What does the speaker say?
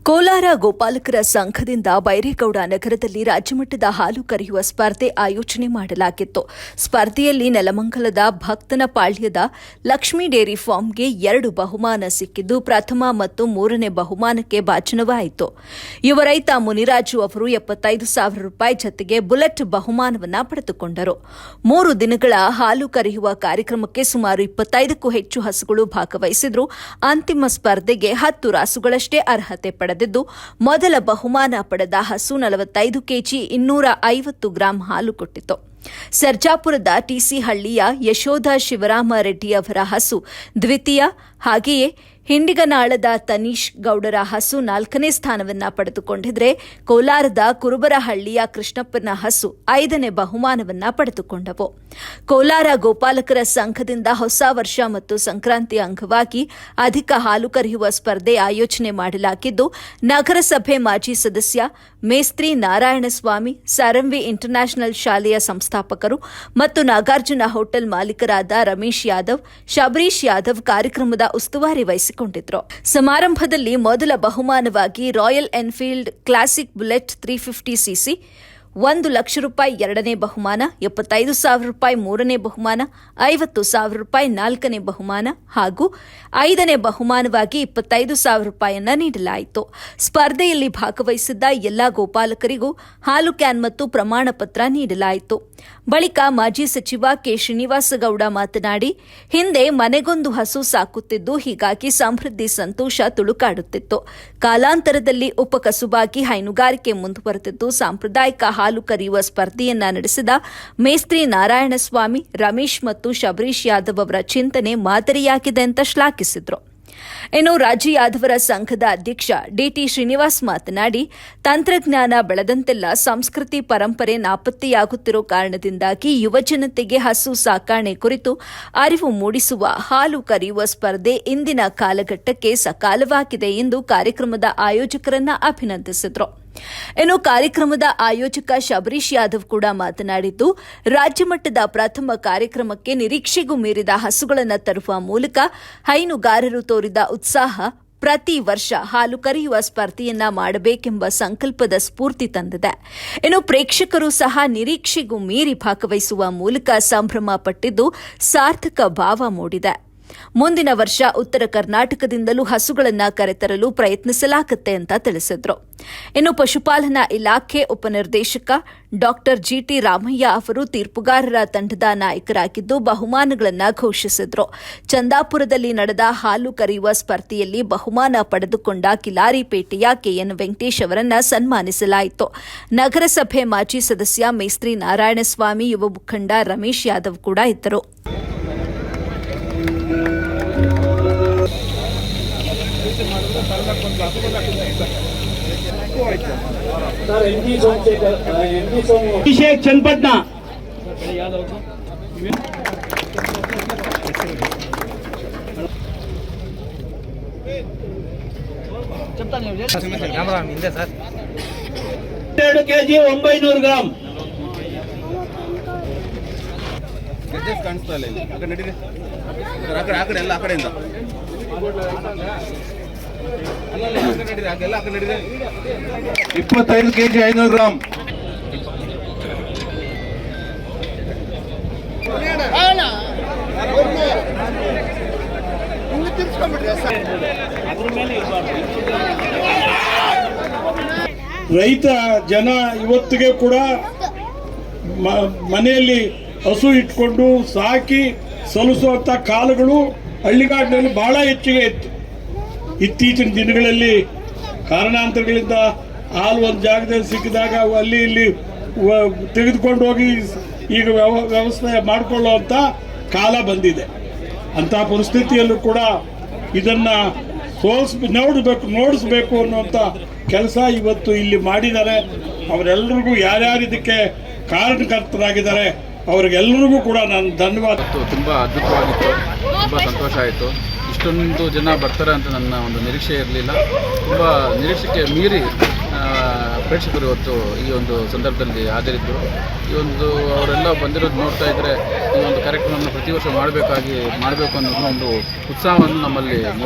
ಕೋಲಾರ ಗೋಪಾಲಕರ ಸಂಘದಿಂದ ಬೈರೇಗೌಡ ನಗರದಲ್ಲಿ ರಾಜ್ಯಮಟ್ಟದ ಹಾಲು ಕರೆಯುವ ಸ್ಪರ್ಧೆ ಆಯೋಜನೆ ಮಾಡಲಾಗಿತ್ತು. ಸ್ಪರ್ಧೆಯಲ್ಲಿ ನೆಲಮಂಗಲದ ಭಕ್ತನಪಾಳ್ಯದ ಲಕ್ಷ್ಮೀ ಡೇರಿ ಫಾರ್ಮ್ಗೆ 2 ಬಹುಮಾನ ಸಿಕ್ಕಿದ್ದು, ಪ್ರಥಮ ಮತ್ತು 3ನೇ ಬಹುಮಾನಕ್ಕೆ ಭಾಜನವಾಯಿತು. ಯುವ ರೈತ ಮುನಿರಾಜು ಅವರು 75,000 ರೂಪಾಯಿ ಜತೆಗೆ ಬುಲೆಟ್ ಬಹುಮಾನವನ್ನು ಪಡೆದುಕೊಂಡರು. 3 ದಿನಗಳ ಹಾಲು ಕರೆಯುವ ಕಾರ್ಯಕ್ರಮಕ್ಕೆ ಸುಮಾರು 25ಕ್ಕೂ ಹೆಚ್ಚು ಹಸುಗಳು ಭಾಗವಹಿಸಿದ್ರು. ಅಂತಿಮ ಸ್ಪರ್ಧೆಗೆ 10 ರಾಸುಗಳಷ್ಟೇ ಅರ್ಹತೆ ಪಡೆದಿದ್ದು, ಮೊದಲ ಬಹುಮಾನ ಪಡೆದ ಹಸು 45 ಕೆಜಿ 250 ಗ್ರಾಂ ಹಾಲು ಕೊಟ್ಟಿತು. ಸರ್ಜಾಪುರದ ಟಿಸಿ ಹಳ್ಳಿಯ ಯಶೋಧ ಶಿವರಾಮ ರೆಡ್ಡಿ ಅವರ ಹಸು ದ್ವಿತೀಯ, ಹಾಗೆಯೇ ಹಿಂಡಿಗನಾಳದ ತನೀಶ್ ಗೌಡರ ಹಸು 4ನೇ ಸ್ಥಾನವನ್ನು ಪಡೆದುಕೊಂಡಿದ್ದರೆ, ಕೋಲಾರದ ಕುರುಬರಹಳ್ಳಿಯ ಕೃಷ್ಣಪ್ಪನ ಹಸು 5ನೇ ಬಹುಮಾನವನ್ನು ಪಡೆದುಕೊಂಡವು. ಕೋಲಾರ ಗೋಪಾಲಕರ ಸಂಘದಿಂದ ಹೊಸ ವರ್ಷ ಮತ್ತು ಸಂಕ್ರಾಂತಿ ಅಂಗವಾಗಿ ಅಧಿಕ ಹಾಲು ಕರೆಯುವ ಸ್ಪರ್ಧೆ ಆಯೋಜನೆ ಮಾಡಲಾಗಿದ್ದು, ನಗರಸಭೆ ಮಾಜಿ ಸದಸ್ಯ ಮೇಸ್ತ್ರಿ ನಾರಾಯಣಸ್ವಾಮಿ, ಸಾರಂವಿ ಇಂಟರ್ನ್ಯಾಷನಲ್ ಶಾಲೆಯ ಸಂಸ್ಥಾಪಕರು ಮತ್ತು ನಾಗಾರ್ಜುನ ಹೋಟೆಲ್ ಮಾಲೀಕರಾದ ರಮೇಶ್ ಯಾದವ್, ಶಬರೀಶ್ ಯಾದವ್ ಕಾರ್ಯಕ್ರಮದ ಉಸ್ತುವಾರಿ ವಹಿಸಿಕೊಂಡಿದ್ರು. ಸಮಾರಂಭದಲ್ಲಿ ಮೊದಲ ಬಹುಮಾನವಾಗಿ Royal Enfield Classic Bullet 350cc, 1 lakh ರೂಪಾಯಿ 2ನೇ ಬಹುಮಾನ, 75,000 ರೂಪಾಯಿ 3ನೇ ಬಹುಮಾನ, 50,000 ರೂಪಾಯಿ 4ನೇ ಬಹುಮಾನ ಹಾಗೂ 5ನೇ ಬಹುಮಾನವಾಗಿ 25,000 ರೂಪಾಯಿಯನ್ನು ನೀಡಲಾಯಿತು. ಸ್ಪರ್ಧೆಯಲ್ಲಿ ಭಾಗವಹಿಸಿದ್ದ ಎಲ್ಲಾ ಗೋಪಾಲಕರಿಗೂ ಹಾಲು ಕ್ಯಾನ್ ಮತ್ತು ಪ್ರಮಾಣ ಪತ್ರ ನೀಡಲಾಯಿತು. ಬಳಿಕ ಮಾಜಿ ಸಚಿವ ಕೆ. ಶ್ರೀನಿವಾಸಗೌಡ ಮಾತನಾಡಿ, ಹಿಂದೆ ಮನೆಗೊಂದು ಹಸು ಸಾಕುತ್ತಿದ್ದು, ಹೀಗಾಗಿ ಸಮೃದ್ಧಿ ಸಂತೋಷ ತುಳುಕಾಡುತ್ತಿತ್ತು. ಕಾಲಾಂತರದಲ್ಲಿ ಉಪಕಸುಬಾಗಿ ಹೈನುಗಾರಿಕೆ ಮುಂದುವರೆದಿದ್ದು, ಸಾಂಪ್ರದಾಯಿಕ ಹಾಲು ಕರೆಯುವ ಸ್ಪರ್ಧೆಯನ್ನ ನಡೆಸಿದ ಮೇಸ್ತ್ರಿ ನಾರಾಯಣಸ್ವಾಮಿ, ರಮೇಶ್ ಮತ್ತು ಶಬರೀಶ್ ಯಾದವ್ ಅವರ ಚಿಂತನೆ ಮಾದರಿಯಾಗಿದೆ ಅಂತ ಶ್ಲಾಘಿಸಿದರು. ಇನ್ನು ರಾಜು ಯಾದವರ ಸಂಘದ ಅಧ್ಯಕ್ಷ ಡಿಟಿ ಶ್ರೀನಿವಾಸ್ ಮಾತನಾಡಿ, ತಂತ್ರಜ್ಞಾನ ಬೆಳೆದಂತೆಲ್ಲ ಸಂಸ್ಕೃತಿ ಪರಂಪರೆ ನಾಪತ್ತೆಯಾಗುತ್ತಿರೋ ಕಾರಣದಿಂದಾಗಿ ಯುವಜನತೆಗೆ ಹಸು ಸಾಕಾಣೆ ಕುರಿತು ಅರಿವು ಮೂಡಿಸುವ ಹಾಲು ಕರೆಯುವ ಸ್ಪರ್ಧೆ ಇಂದಿನ ಕಾಲಘಟ್ಟಕ್ಕೆ ಸಕಾಲವಾಗಿದೆ ಎಂದು ಕಾರ್ಯಕ್ರಮದ ಆಯೋಜಕರನ್ನ ಅಭಿನಂದಿಸಿದರು. ಇನ್ನು ಕಾರ್ಯಕ್ರಮದ ಆಯೋಜಕ ಶಬರೀಶ್ ಯಾದವ್ ಕೂಡ ಮಾತನಾಡಿದ್ದು, ರಾಜ್ಯಮಟ್ಟದ ಪ್ರಥಮ ಕಾರ್ಯಕ್ರಮಕ್ಕೆ ನಿರೀಕ್ಷೆಗೂ ಮೀರಿದ ಹಸುಗಳನ್ನು ತರುವ ಮೂಲಕ ಹೈನುಗಾರರು ತೋರಿದ ಉತ್ಸಾಹ ಪ್ರತಿ ವರ್ಷ ಹಾಲು ಕರೆಯುವ ಸ್ಪರ್ಧೆಯನ್ನ ಮಾಡಬೇಕೆಂಬ ಸಂಕಲ್ಪದ ಸ್ಫೂರ್ತಿ ತಂದಿದೆ. ಇನ್ನು ಪ್ರೇಕ್ಷಕರು ಸಹ ನಿರೀಕ್ಷೆಗೂ ಮೀರಿ ಭಾಗವಹಿಸುವ ಮೂಲಕ ಸಂಭ್ರಮ ಪಟ್ಟಿದ್ದು, ಸಾರ್ಥಕ ಭಾವ ಮೂಡಿದೆ. ಮುಂದಿನ ವರ್ಷ ಉತ್ತರ ಕರ್ನಾಟಕದಿಂದಲೂ ಹಸುಗಳನ್ನು ಕರೆತರಲು ಪ್ರಯತ್ನಿಸಲಾಗುತ್ತೆ ಅಂತ ತಿಳಿಸಿದ್ರು. ಇನ್ನು ಪಶುಪಾಲನಾ ಇಲಾಖೆ ಉಪನಿರ್ದೇಶಕ ಡಾ ಜಿಟಿ ರಾಮಯ್ಯ ಅವರು ತೀರ್ಪುಗಾರರ ತಂಡದ ನಾಯಕರಾಗಿದ್ದು, ಬಹುಮಾನಗಳನ್ನು ಘೋಷಿಸಿದ್ರು. ಚಂದಾಪುರದಲ್ಲಿ ನಡೆದ ಹಾಲು ಕರೆಯುವ ಸ್ಪರ್ಧೆಯಲ್ಲಿ ಬಹುಮಾನ ಪಡೆದುಕೊಂಡ ಕಿಲಾರಿಪೇಟೆಯ ಕೆಎನ್ ವೆಂಕಟೇಶ್ ಅವರನ್ನ ಸನ್ಮಾನಿಸಲಾಯಿತು. ನಗರಸಭೆ ಮಾಜಿ ಸದಸ್ಯ ಮೇಸ್ತ್ರಿ ನಾರಾಯಣಸ್ವಾಮಿ, ಯುವ ಮುಖಂಡ ರಮೇಶ್ ಯಾದವ್ ಕೂಡ ಇದ್ದರು. अभिषेक चन्नपट्ना kg 900 ಗ್ರಾಂ ಕಾಣಿಸ್ತಾ ಇಲ್ಲ. ಆ ಕಡೆ ನಡೀರಿ, ಆ ಕಡೆ ಎಲ್ಲ ಆ ಕಡೆಯಿಂದ 25 kg 500 ಗ್ರಾಂ. ರೈತ ಜನ ಇವತ್ತಿಗೆ ಕೂಡ ಮನೆಯಲ್ಲಿ ಹಸು ಇಟ್ಕೊಂಡು ಸಾಕಿ ಸಲ್ಲಿಸುವಂಥ ಕಾಲಗಳು ಹಳ್ಳಿಗಾಡಿನಲ್ಲಿ ಬಹಳ ಹೆಚ್ಚಿಗೆ ಇತ್ತು. ಇತ್ತೀಚಿನ ದಿನಗಳಲ್ಲಿ ಕಾರಣಾಂತರಗಳಿಂದ ಹಾಲು ಒಂದು ಜಾಗದಲ್ಲಿ ಸಿಕ್ಕಿದಾಗ ಅಲ್ಲಿ ಇಲ್ಲಿ ತೆಗೆದುಕೊಂಡು ಹೋಗಿ ಈಗ ವ್ಯವಸ್ಥೆ ಮಾಡಿಕೊಳ್ಳುವಂಥ ಕಾಲ ಬಂದಿದೆ. ಅಂಥ ಪರಿಸ್ಥಿತಿಯಲ್ಲೂ ಕೂಡ ಇದನ್ನು ನೋಡಿಸ್ಬೇಕು ಅನ್ನುವಂಥ ಕೆಲಸ ಇವತ್ತು ಇಲ್ಲಿ ಮಾಡಿದ್ದಾರೆ. ಅವರೆಲ್ಲರಿಗೂ ಯಾರ್ಯಾರು ಇದಕ್ಕೆ ಕಾರಣಕರ್ತರಾಗಿದ್ದಾರೆ ಅವರಿಗೆಲ್ಲರಿಗೂ ಕೂಡ ನಾನು ಧನ್ಯವಾದ. ತುಂಬ ಅದ್ಭುತವಾಗಿತ್ತು, ತುಂಬ ಸಂತೋಷ ಆಯಿತು. ಇಷ್ಟೊಂದು ಜನ ಬರ್ತಾರೆ ಅಂತ ನನ್ನ ಒಂದು ನಿರೀಕ್ಷೆ ಇರಲಿಲ್ಲ. ತುಂಬ ನಿರೀಕ್ಷೆಗೆ ಮೀರಿ ಪ್ರೇಕ್ಷಕರು ಇವತ್ತು ಈ ಒಂದು ಸಂದರ್ಭದಲ್ಲಿ ಹಾಜರಿದ್ದರು. ಈ ಒಂದು ಅವರೆಲ್ಲ ಬಂದಿರೋದು ನೋಡ್ತಾ ಇದ್ದರೆ ಈ ಒಂದು ಕಾರ್ಯಕ್ರಮವನ್ನು ಪ್ರತಿ ವರ್ಷ ಮಾಡಬೇಕು ಅನ್ನೋ ಒಂದು ಉತ್ಸಾಹವನ್ನು ನಮ್ಮಲ್ಲಿ ಮೂಡಿಸ್ತಾ